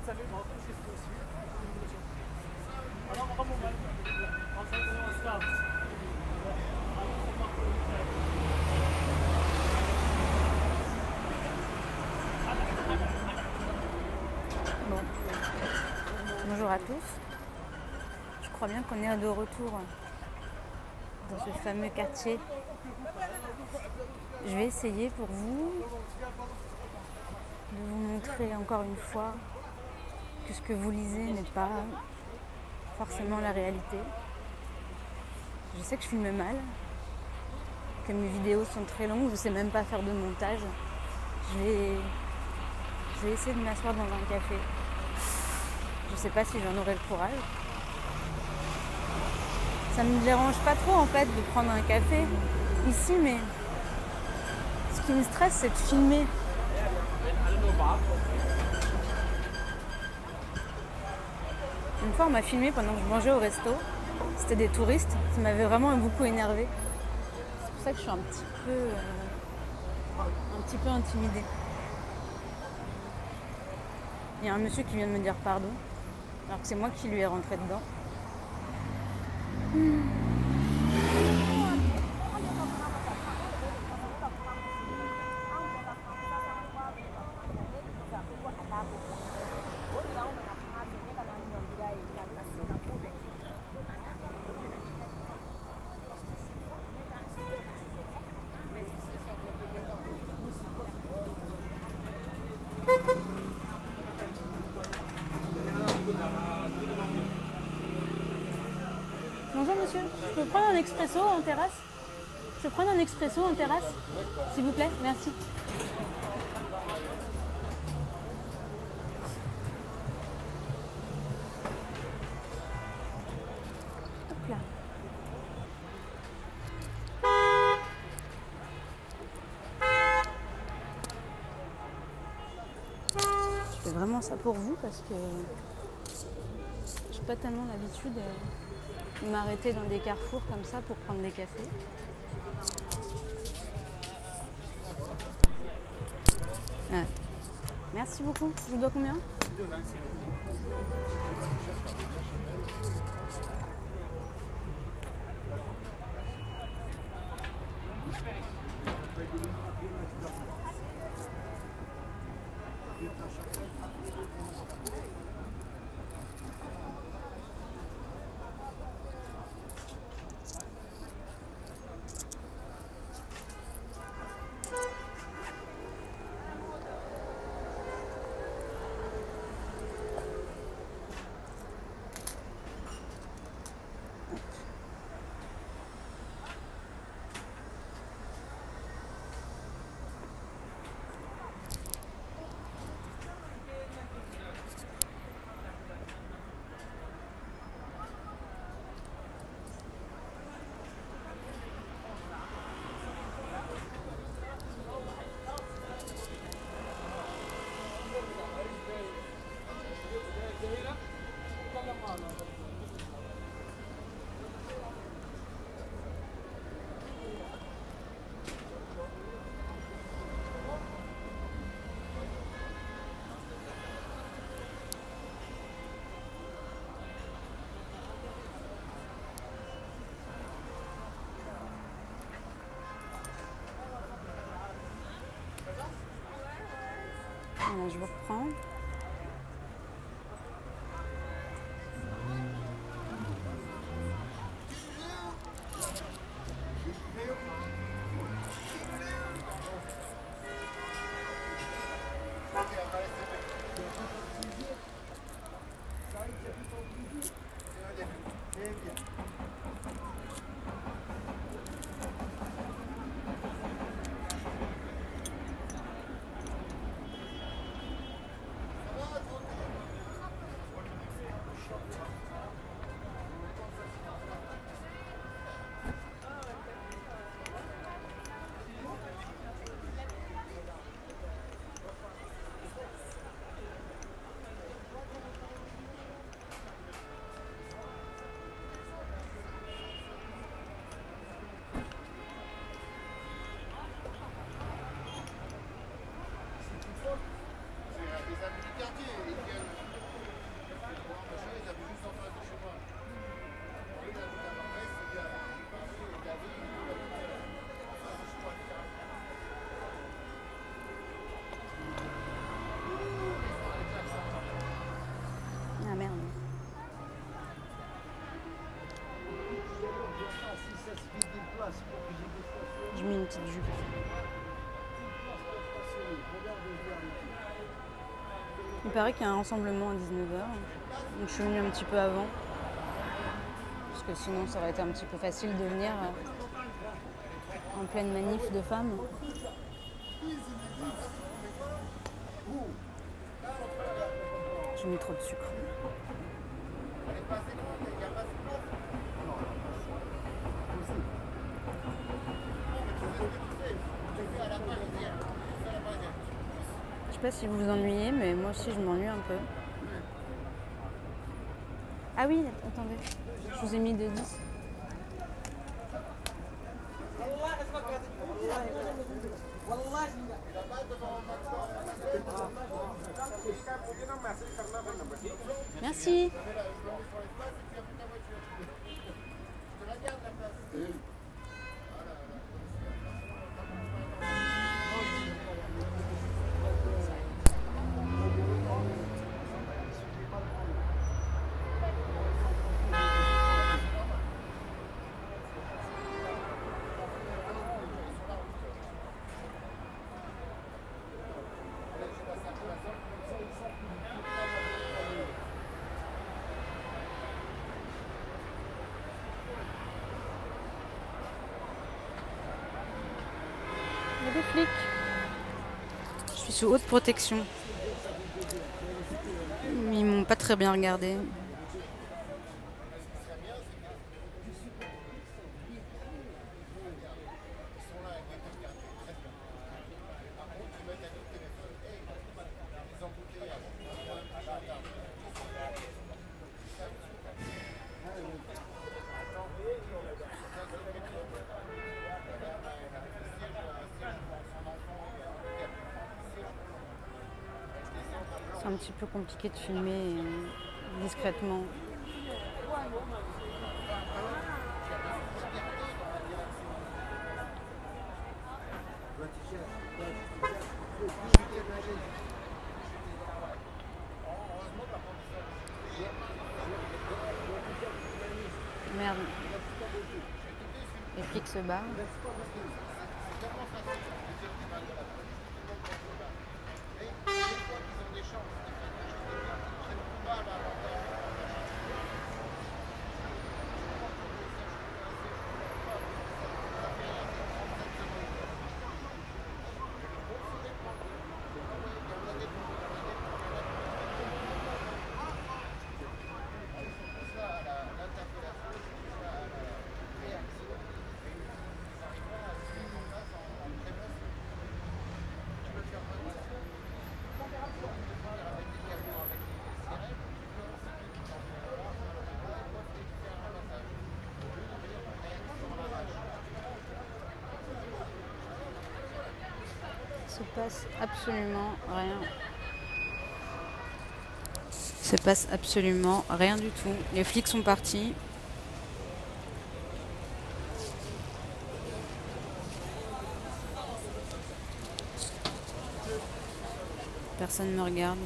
Bon. Bonjour à tous. Je crois bien qu'on est de retour dans ce fameux quartier. Je vais essayer pour vous de vous montrer encore une fois que ce que vous lisez n'est pas forcément la réalité. Je sais que je filme mal, que mes vidéos sont très longues, je ne sais même pas faire de montage. Je vais essayer de m'asseoir dans un café. Je ne sais pas si j'en aurai le courage. Ça ne me dérange pas trop en fait de prendre un café ici, mais ce qui me stresse, c'est de filmer. Une fois, on m'a filmé pendant que je mangeais au resto. C'était des touristes. Ça m'avait vraiment beaucoup énervé. C'est pour ça que je suis un petit peu intimidée. Il y a un monsieur qui vient de me dire pardon, alors que c'est moi qui lui ai rentré dedans. Bonjour monsieur, je peux prendre un expresso en terrasse? Je peux prendre un expresso en terrasse, s'il vous plaît? Merci. Hop là. Je fais vraiment ça pour vous parce que j'ai pas tellement l'habitude de m'arrêter dans des carrefours comme ça pour prendre des cafés. Ouais. Merci beaucoup. Je vous dois combien? Voilà, je vous reprends. Il paraît qu'il y a un rassemblement à 19 h. Donc je suis venue un petit peu avant. Parce que sinon ça aurait été un petit peu facile de venir en pleine manif de femmes. J'ai mis trop de sucre. Je sais pas si vous vous ennuyez, mais moi aussi je m'ennuie un peu. Ah oui, attendez, je vous ai mis des 10. Merci. Il y a des flics. Je suis sous haute protection. Ils m'ont pas très bien regardé. C'est un petit peu compliqué de filmer discrètement. Merde. Les flics se barrent. Il se passe absolument rien. Il se passe absolument rien du tout. Les flics sont partis. Personne ne me regarde.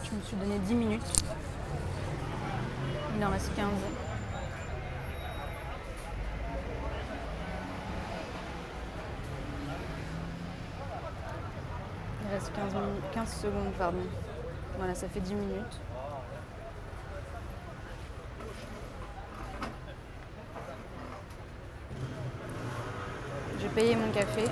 Je me suis donné 10 minutes. Il en reste 15. Il reste 15 secondes, pardon. Voilà, ça fait 10 minutes. J'ai payé mon café.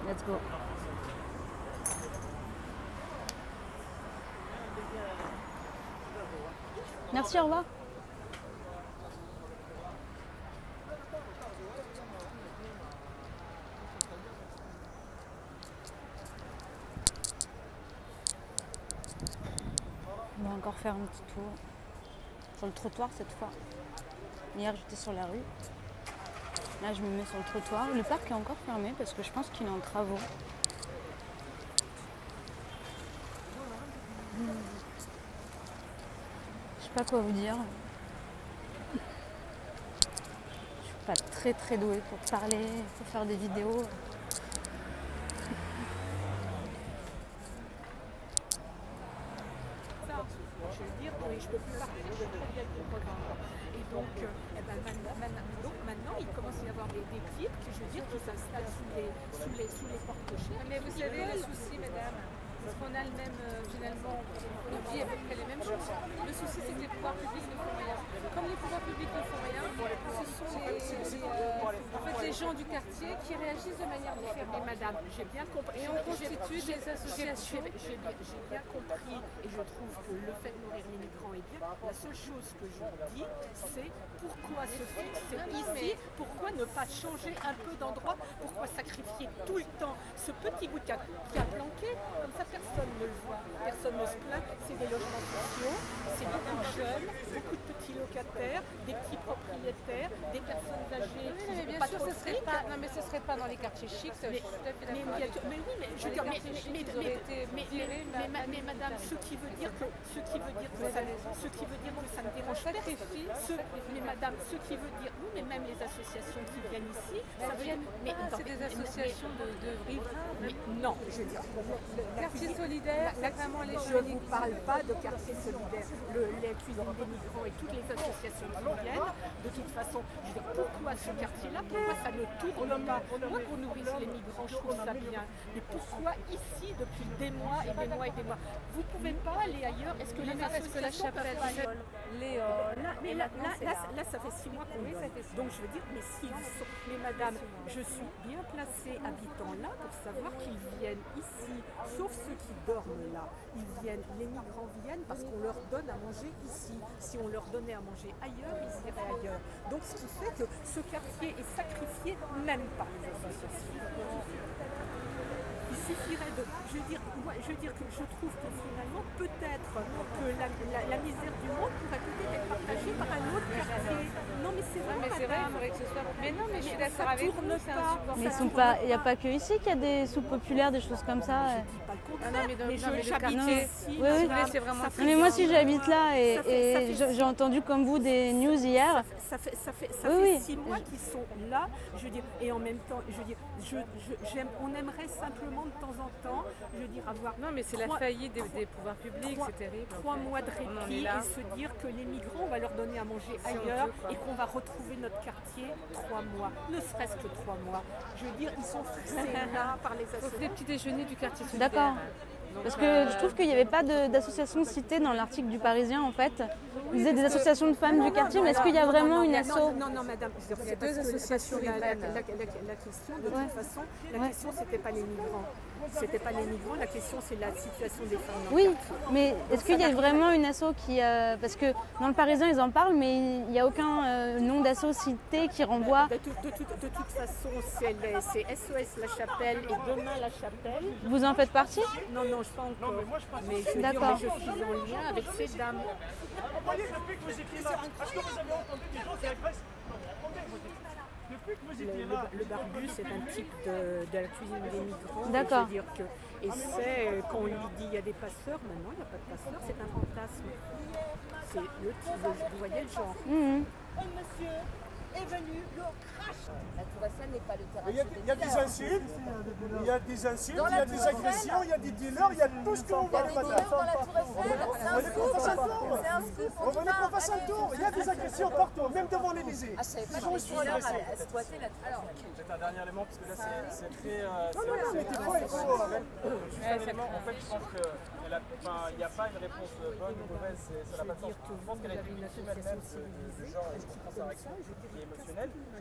Let's go. Merci, au revoir. encore faire un petit tour sur le trottoir cette fois. Hier j'étais sur la rue. Là je me mets sur le trottoir. Le parc est encore fermé parce que je pense qu'il est en travaux. Je sais pas quoi vous dire. Je suis pas très douée pour parler, pour faire des vidéos. Je veux dire, oui, je peux plus parler, je suis très bien comprendre. Et donc, maintenant, il commence à y avoir des types qui, je veux dire, qui s'installent sous les portes cochères. Mais vous savez, le souci, mesdames, parce qu'on a le même, finalement, on vit à peu près les mêmes choses. Le souci, c'est que les pouvoirs publics ne font rien. Comme les pouvoirs publics ne font rien, ce sont en fait, les gens du quartier qui réagissent de manière différente. Mais madame, j'ai bien compris. Et on constitue des associations. J'ai bien compris et je trouve que le fait de nourrir les migrants est bien. La seule chose que je dis, c'est pourquoi se fixer ici, pourquoi ne pas changer un peu d'endroit, pourquoi sacrifier tout le temps ce petit bout de cadre qui a planqué, comme ça personne ne le voit, personne ne se plaint, c'est des logements sociaux, c'est beaucoup de jeunes, beaucoup de petits locataires, des petits propriétaires, des personnes âgées qui Mais bien pas sûr, trop ce serait fric. pas, non, mais ce serait pas dans les quartiers chics, ça, je suis tout à fait d'accord avec vous. Mais oui, mais je veux dire, mais madame, ce qui veut dire que ça ne dérange pas. Mais madame, ce qui veut dire, oui, mais même les associations qui viennent ici, ça vient. C'est des associations de riverains. Mais non, je veux dire, Quartier solidaire, c'est vraiment les je ne vous parle pas de quartier solidaire, les cuisines des migrants et toutes les associations qui viennent. De toute façon, je veux dire, pourquoi ce quartier-là, pourquoi ça ne tourne pas? Moi, qu'on nourrisse les migrants, je trouve ça bien. Mais pourquoi ici, depuis des mois et des mois et des mois? Vous ne pouvez pas aller ailleurs? Est-ce que les associations la chapelle, là, ça fait 6 mois qu'on est. Donc je veux dire, mais s'ils sont, mais madame, je suis bien placée habitant là pour savoir qu'ils viennent ici, sauf ceux qui dorment là. Ils viennent, les migrants viennent parce qu'on leur donne à manger ici. Si on leur donnait à manger ailleurs, ils iraient ailleurs. Donc ce qui fait que ce quartier est sacrifié même par les associations. Il suffirait de. Je veux dire que je trouve que finalement, peut-être que la misère du monde pourrait peut-être être partagée par un autre quartier. Non, mais c'est vrai, Mais c'est vrai, il faudrait que ce soit. Mais non, mais je suis d'accord avec vous, c'est insupportable. Mais il n'y a pas que ici qu'il y a des soupes populaires, des choses comme ça. Je dis pas le contraire. Ah non, mais j'habite quartier, ici. oui, oui. C'est vraiment. Non, mais moi aussi j'habite là et j'ai entendu comme vous des news hier. Ça fait Oui. 6 mois qu'ils sont là, je veux dire, et en même temps, je veux dire, on aimerait simplement de temps en temps, je veux dire, avoir. Non, mais c'est la faillite des pouvoirs publics, c'est terrible. 3 mois de répit et se dire que les migrants, on va leur donner à manger ailleurs et qu'on va retrouver notre quartier 3 mois, ne serait-ce que 3 mois. Je veux dire, ils sont fixés là par les associations. Des petits déjeuners du quartier solidaire. D'accord. Parce que je trouve qu'il n'y avait pas d'association citée dans l'article du Parisien en fait. Ils disaient des associations de femmes du quartier, mais est-ce qu'il y a vraiment une asso? Non, madame. Il y a 2 associations riveraines. La question, de toute façon, la question, c'était pas les migrants. C'était pas les migrants, la question, c'est la situation des femmes dans le Oui, quartier. mais est-ce qu'il y a vraiment une asso qui... parce que dans le Parisien, ils en parlent, mais il n'y a aucun nom d'asso cité qui renvoie... De toute façon, c'est SOS La Chapelle et Demain La Chapelle. Vous en faites partie? Non, je pense pas. Mais je veux dire, D'accord. je suis en lien avec ces dames. Vous voyez, depuis que vous étiez là, est-ce que vous avez entendu des gens qui agressent? Depuis que vous étiez là. Le barbu, c'est un type de la cuisine des migrants. D'accord. Je veux dire que, et c'est, quand on lui dit il y a des passeurs, maintenant il n'y a pas de passeurs, c'est un fantasme. C'est le type, vous voyez le genre. Un monsieur est venu le crash. La Tour Eiffel n'est pas le terrain. Il y a des insultes, il y a des agressions, il y a des dealers, il y a tout ce que vous voulez, madame. On voulait qu'on fasse un tour. Il y a des agressions partout, même devant l'Élysée. Ah, je savais pas que les dealers allaient squatter la Tour Eiffel. C'est un dernier élément parce que là c'est très. Non, mais des fois, il faut. Juste un élément, en fait, je pense qu'il n'y a pas une réponse bonne ou mauvaise, ça n'a pas de sens. Je pense qu'elle a été victime elle-même de genre, je pense à une réaction qui est émotionnelle.